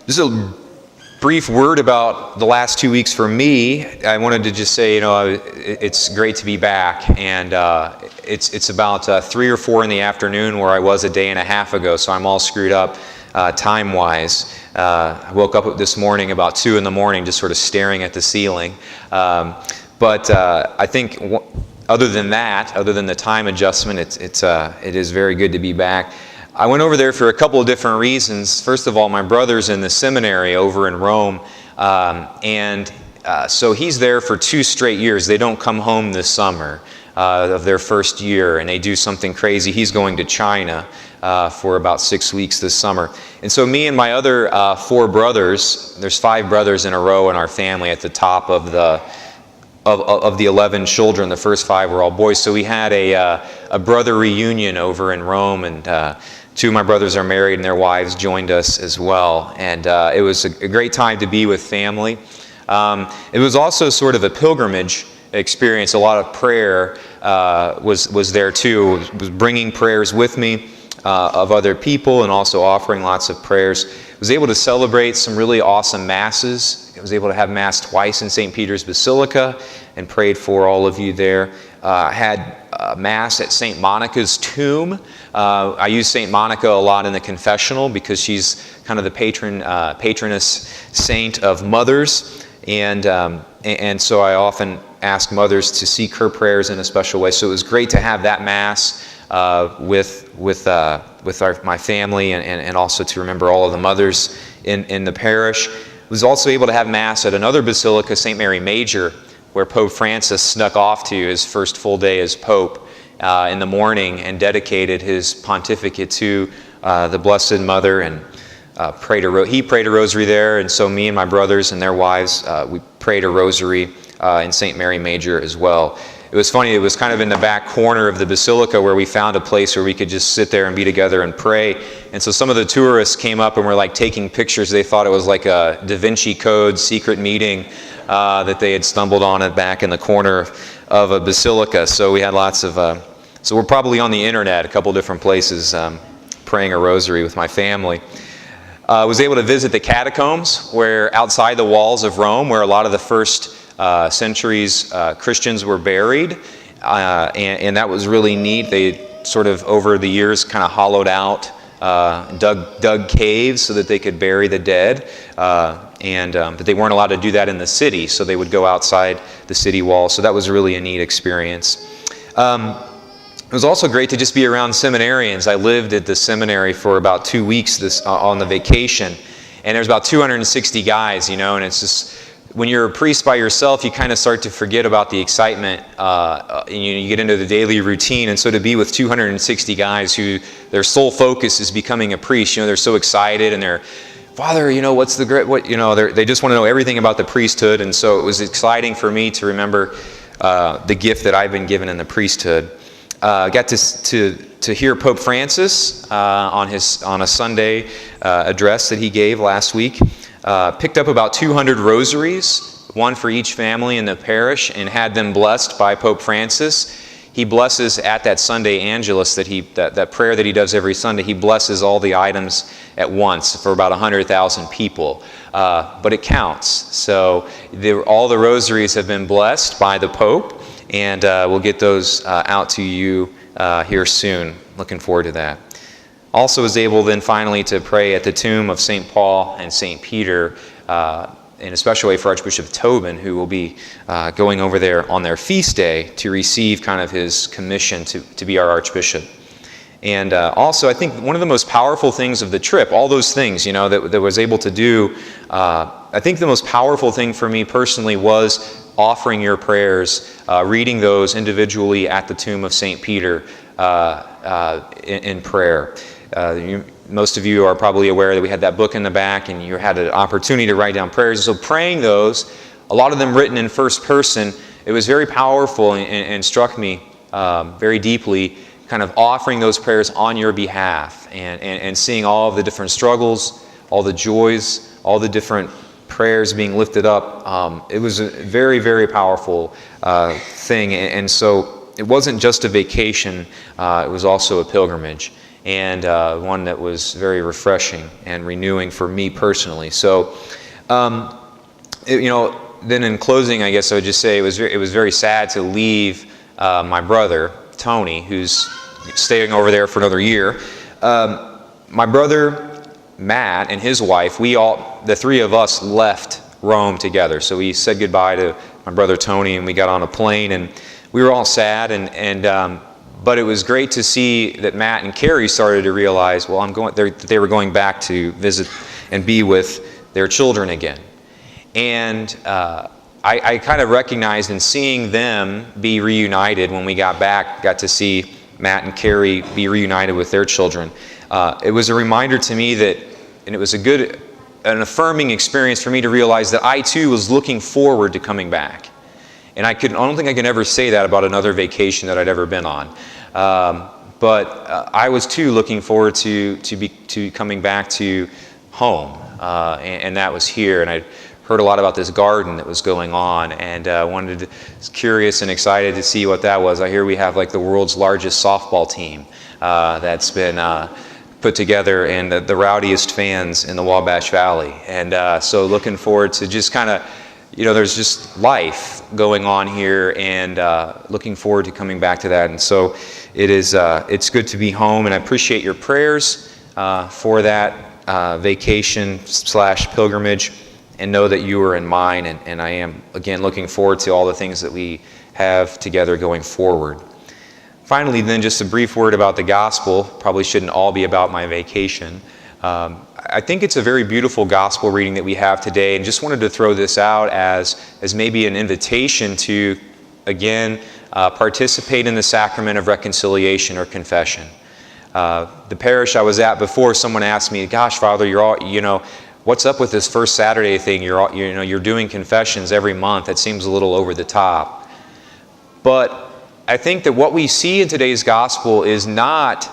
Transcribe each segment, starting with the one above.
Just a brief word about the last 2 weeks for me. I wanted to just say, it's great to be back, and it's about 3 or 4 in the afternoon where I was a day and a half ago, so I'm all screwed up time-wise. I woke up this morning about 2 in the morning just sort of staring at the ceiling. But I think other than that, other than the time adjustment, it is very good to be back. I went over there for a couple of different reasons. First of all, my brother's in the seminary over in Rome, so he's there for 2 straight years. They don't come home this summer of their first year, and they do something crazy. He's going to China for about 6 weeks this summer. And so me and my other 4 brothers, there's 5 brothers in a row in our family at the top of the 11 children. The first 5 were all boys. So we had a brother reunion over in Rome, and 2 of my brothers are married, and their wives joined us as well. And it was a great time to be with family. It was also sort of a pilgrimage experience. A lot of prayer was there too. I was bringing prayers with me of other people, and also offering lots of prayers. I was able to celebrate some really awesome masses. I was able to have mass twice in St. Peter's Basilica and prayed for all of you there. I had mass at St. Monica's tomb. I use St. Monica a lot in the confessional because she's kind of the patroness saint of mothers, and so I often ask mothers to seek her prayers in a special way. So it was great to have that mass with my family, and also to remember all of the mothers in the parish. I was also able to have mass at another basilica, St. Mary Major, where Pope Francis snuck off to his first full day as Pope in the morning and dedicated his pontificate to the Blessed Mother, and he prayed a rosary there, and so me and my brothers and their wives, we prayed a rosary in St. Mary Major as well. It was funny, it was kind of in the back corner of the basilica where we found a place where we could just sit there and be together and pray. And so some of the tourists came up and were like taking pictures. They thought it was like a Da Vinci Code secret meeting that they had stumbled on it back in the corner of a basilica. So we had lots of, so we're probably on the internet, a couple different places, praying a rosary with my family. I was able to visit the catacombs, where outside the walls of Rome, where a lot of the first centuries Christians were buried, and that was really neat. They sort of over the years kind of hollowed out, dug caves so that they could bury the dead, but they weren't allowed to do that in the city, so they would go outside the city wall. So that was really a neat experience. It was also great to just be around seminarians. I lived at the seminary for about 2 weeks on the vacation, and there's about 260 guys, and it's just, when you're a priest by yourself, you kind of start to forget about the excitement, and you get into the daily routine. And so to be with 260 guys who their sole focus is becoming a priest, they're so excited, and they're, Father, what's the great, they just want to know everything about the priesthood. And so it was exciting for me to remember the gift that I've been given in the priesthood. Got to hear Pope Francis on a Sunday address that he gave last week. Picked up about 200 rosaries, one for each family in the parish, and had them blessed by Pope Francis. He blesses at that Sunday Angelus, that prayer that he does every Sunday. He blesses all the items at once for about 100,000 people, but it counts. So all the rosaries have been blessed by the Pope, and we'll get those out to you here soon. Looking forward to that. Also was able then finally to pray at the tomb of St. Paul and St. Peter, in a special way for Archbishop Tobin, who will be going over there on their feast day to receive kind of his commission to be our Archbishop. And also, I think one of the most powerful things of the trip, all those things, that was able to do, I think the most powerful thing for me personally was offering your prayers, reading those individually at the tomb of St. Peter in prayer. Most of you are probably aware that we had that book in the back, and you had an opportunity to write down prayers. So praying those, a lot of them written in first person, it was very powerful and struck me very deeply, kind of offering those prayers on your behalf, and seeing all of the different struggles, all the joys, all the different prayers being lifted up. It was a very, very powerful thing. And so it wasn't just a vacation, it was also a pilgrimage. and one that was very refreshing and renewing for me personally. So, then in closing, I guess I would just say it was very sad to leave my brother, Tony, who's staying over there for another year. My brother, Matt, and his wife, the three of us left Rome together. So we said goodbye to my brother Tony, and we got on a plane, and we were all sad, but it was great to see that Matt and Carrie started to realize, well, they were going back to visit and be with their children again. And I kind of recognized in seeing them be reunited when we got to see Matt and Carrie be reunited with their children. It was a reminder to me and it was an affirming experience for me to realize that I too was looking forward to coming back. And I don't think I can ever say that about another vacation that I'd ever been on. But I was too looking forward to coming back to home, and that was here. And I heard a lot about this garden that was going on, and was curious and excited to see what that was. I hear we have like the world's largest softball team that's been put together, and the rowdiest fans in the Wabash Valley. And so looking forward to just kind of, there's just life going on here, and looking forward to coming back to that. And so it's good to be home, and I appreciate your prayers for that vacation/pilgrimage, and know that you are in mine, and I am, again, looking forward to all the things that we have together going forward. Finally, then, just a brief word about the gospel. Probably shouldn't all be about my vacation. I think it's a very beautiful gospel reading that we have today, and just wanted to throw this out as maybe an invitation to, again, participate in the sacrament of reconciliation or confession. The parish I was at before, someone asked me, "Gosh, Father, what's up with this first Saturday thing? You're doing confessions every month. That seems a little over the top." But I think that what we see in today's gospel is nothing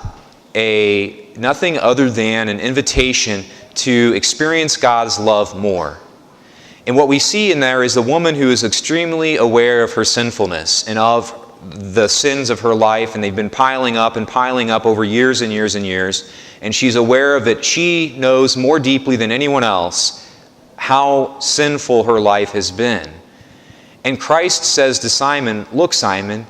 other than an invitation to experience God's love more. And what we see in there is the woman who is extremely aware of her sinfulness and of the sins of her life, and they've been piling up over years and years and years. And she's aware of it. She knows more deeply than anyone else how sinful her life has been. And Christ says to Simon, "Look, Simon,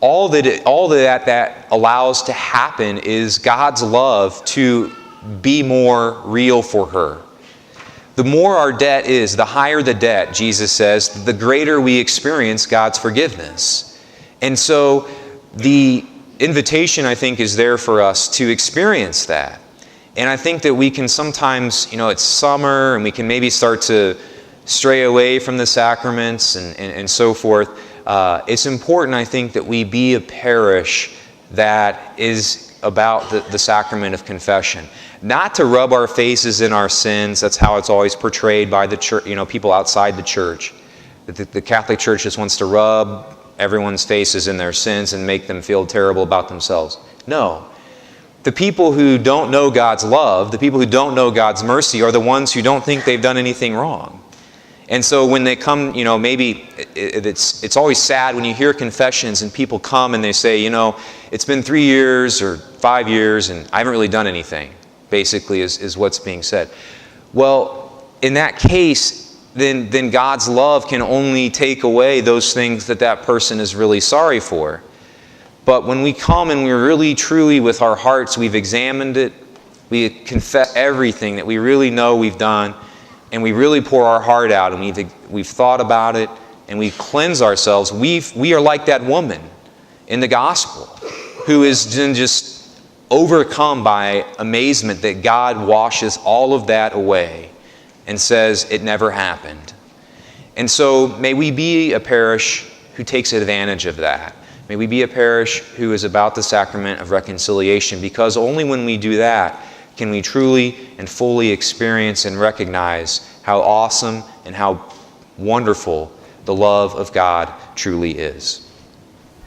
all that allows to happen is God's love to be more real for her. The more our debt is, the higher the debt," Jesus says, "the greater we experience God's forgiveness." And so the invitation, I think, is there for us to experience that. And I think that we can sometimes, it's summer, and we can maybe start to stray away from the sacraments and so forth. It's important, I think, that we be a parish that is about the sacrament of confession. Not to rub our faces in our sins. That's how it's always portrayed by the church, people outside the church. The Catholic Church just wants to rub everyone's faces in their sins and make them feel terrible about themselves. No. The people who don't know God's love, the people who don't know God's mercy, are the ones who don't think they've done anything wrong. And so when they come, maybe it's always sad when you hear confessions and people come and they say, it's been 3 years or 5 years and I haven't really done anything, basically is what's being said. Well, in that case, then God's love can only take away those things that person is really sorry for. But when we come and we're really, truly with our hearts, we've examined it, we confess everything that we really know we've done, and we really pour our heart out, and we've thought about it, and we cleanse ourselves, we are like that woman in the gospel who is just overcome by amazement that God washes all of that away and says it never happened. And so may we be a parish who takes advantage of that. May we be a parish who is about the sacrament of reconciliation, because only when we do that can we truly and fully experience and recognize how awesome and how wonderful the love of God truly is.